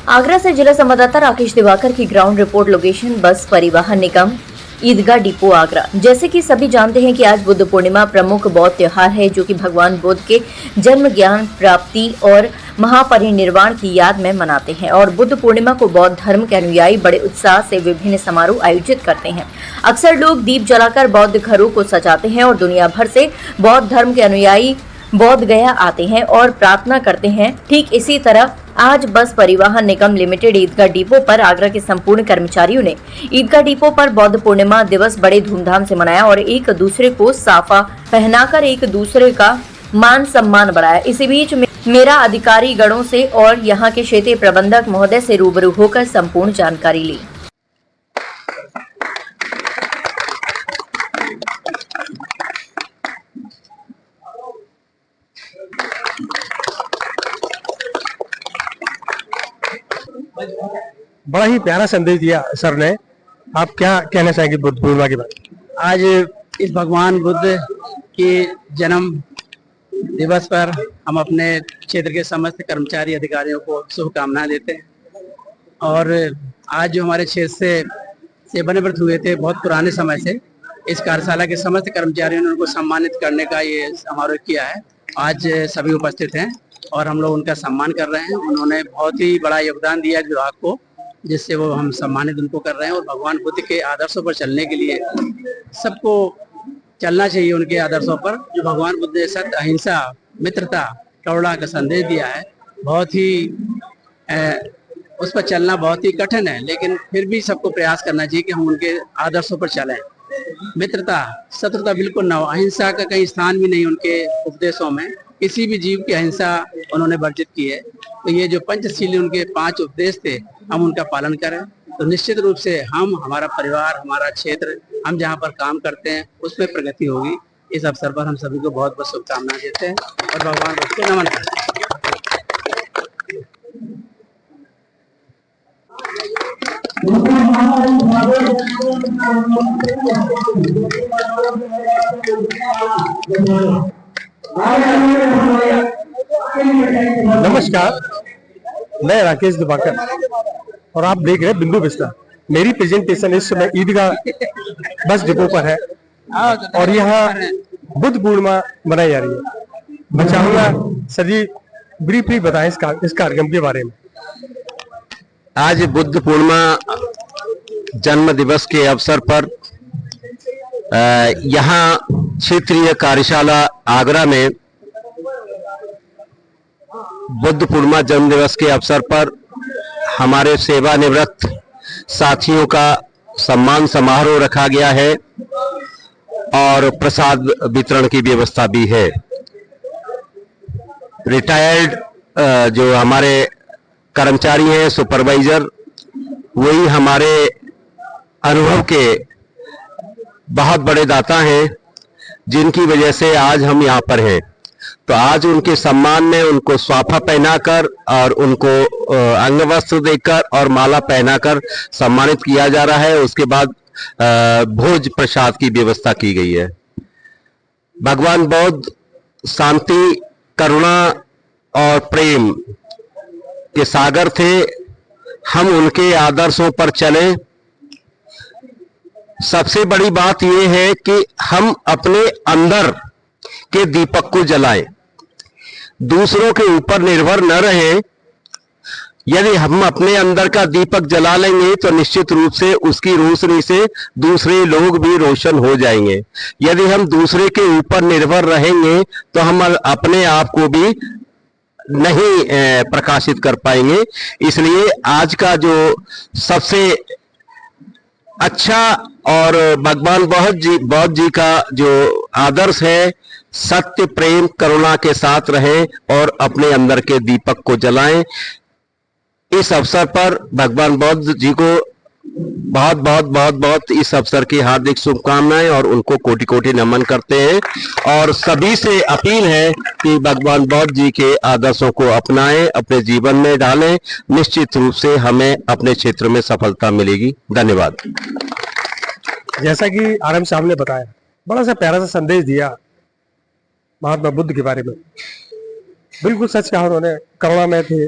आगरा से जिला संवाददाता राकेश दिवाकर की ग्राउंड रिपोर्ट। लोकेशन बस परिवहन निगम, ईदगाह डिपो, आगरा। जैसे कि सभी जानते हैं कि आज बुद्ध पूर्णिमा प्रमुख बौद्ध त्योहार है, जो कि भगवान बुद्ध के जन्म, ज्ञान प्राप्ति और महापरिनिर्वाण की याद में मनाते हैं। और बुद्ध पूर्णिमा को बौद्ध धर्म के अनुयायी बड़े उत्साह से विभिन्न समारोह आयोजित करते हैं। अक्सर लोग दीप जलाकर बौद्ध घरों को सजाते हैं और दुनिया भर से बौद्ध धर्म के अनुयायी बौद्ध गया आते हैं और प्रार्थना करते हैं। ठीक इसी तरह आज बस परिवहन निगम लिमिटेड ईदगाह डिपो पर आगरा के संपूर्ण कर्मचारियों ने ईदगाह डिपो पर बौद्ध पूर्णिमा दिवस बड़े धूमधाम से मनाया और एक दूसरे को साफा पहनाकर एक दूसरे का मान सम्मान बढ़ाया। इसी बीच मेरा अधिकारी गणों से और यहाँ के क्षेत्रीय प्रबंधक महोदय से रूबरू होकर संपूर्ण जानकारी ली। बड़ा ही प्यारा संदेश दिया सर ने। आप क्या कहना चाहेंगे बुद्ध पूर्णिमा के बारे में? आज इस भगवान बुद्ध के जन्म दिवस पर हम अपने क्षेत्र के समस्त कर्मचारी अधिकारियों को शुभकामनाएं देते हैं। और आज जो हमारे क्षेत्र से सेवानिवृत्त हुए थे बहुत पुराने समय से, इस कार्यशाला के समस्त कर्मचारियों ने उनको सम्मानित करने का ये समारोह किया है। आज सभी उपस्थित हैं और हम लोग उनका सम्मान कर रहे हैं। उन्होंने बहुत ही बड़ा योगदान दिया विभाग को, जिससे वो हम सम्मानित उनको कर रहे हैं। और भगवान बुद्ध के आदर्शों पर चलने के लिए सबको चलना चाहिए, उनके आदर्शों पर, जो भगवान बुद्ध ने सत्य, अहिंसा, मित्रता, करुणा का संदेश दिया है। बहुत ही उस पर चलना बहुत ही कठिन है, लेकिन फिर भी सबको प्रयास करना चाहिए कि हम उनके आदर्शों पर चलें। मित्रता, शत्रुता बिल्कुल ना हो, अहिंसा का कहीं स्थान भी नहीं उनके उपदेशों में। किसी भी जीव की अहिंसा उन्होंने वर्जित की है। तो ये जो पंचशील उनके 5 उपदेश थे, हम उनका पालन करें तो निश्चित रूप से हम, हमारा परिवार, हमारा क्षेत्र, हम जहाँ पर काम करते हैं उसमें प्रगति होगी। इस अवसर पर हम सभी को बहुत बहुत शुभकामनाएं देते हैं और भगवान बुद्ध को नमन करते हैं। नमस्कार, मैं राकेश दिवाकर और आप देख रहे हैं बिंदु विस्तार। मेरी प्रेजेंटेशन इस समय ईदगाह बस डिपो पर है और यहाँ बुद्ध पूर्णिमा मनाई जा रही है। मैं चाहूंगा सर जी ब्रीफली बताएं इस कार्यक्रम के बारे में। आज बुद्ध पूर्णिमा जन्म दिवस के अवसर पर यहाँ क्षेत्रीय कार्यशाला आगरा में बुद्ध पूर्णिमा जन्म दिवस के अवसर पर हमारे सेवानिवृत्त साथियों का सम्मान समारोह रखा गया है और प्रसाद वितरण की व्यवस्था भी है। रिटायर्ड जो हमारे कर्मचारी हैं, सुपरवाइजर, वही हमारे अनुभव के बहुत बड़े दाता हैं, जिनकी वजह से आज हम यहाँ पर हैं। तो आज उनके सम्मान में उनको स्वाफा पहनाकर और उनको अंगवस्त्र देकर और माला पहनाकर सम्मानित किया जा रहा है। उसके बाद भोज प्रसाद की व्यवस्था की गई है। भगवान बौद्ध शांति, करुणा और प्रेम के सागर थे। हम उनके आदर्शों पर चलें। सबसे बड़ी बात यह है कि हम अपने अंदर के दीपक को जलाएं, दूसरों के ऊपर निर्भर न रहें। यदि हम अपने अंदर का दीपक जला लेंगे तो निश्चित रूप से उसकी रोशनी से दूसरे लोग भी रोशन हो जाएंगे। यदि हम दूसरे के ऊपर निर्भर रहेंगे तो हम अपने आप को भी नहीं प्रकाशित कर पाएंगे। इसलिए आज का जो सबसे अच्छा और भगवान बौद्ध जी का जो आदर्श है, सत्य, प्रेम, करुणा के साथ रहें और अपने अंदर के दीपक को जलाएं। इस अवसर पर भगवान बौद्ध जी को बहुत बहुत बहुत बहुत इस अवसर की हार्दिक शुभकामनाएं और उनको कोटि कोटि नमन करते हैं। और सभी से अपील है कि भगवान बौद्ध जी के आदर्शों को अपनाएं, अपने जीवन में डालें। निश्चित रूप से हमें अपने क्षेत्र में सफलता मिलेगी। धन्यवाद। जैसा कि आरएम साहब ने बताया, बड़ा सा प्यारा सा संदेश दिया महात्मा बुद्ध के बारे में। बिल्कुल सच कहा उन्होंने, करुणा में थे,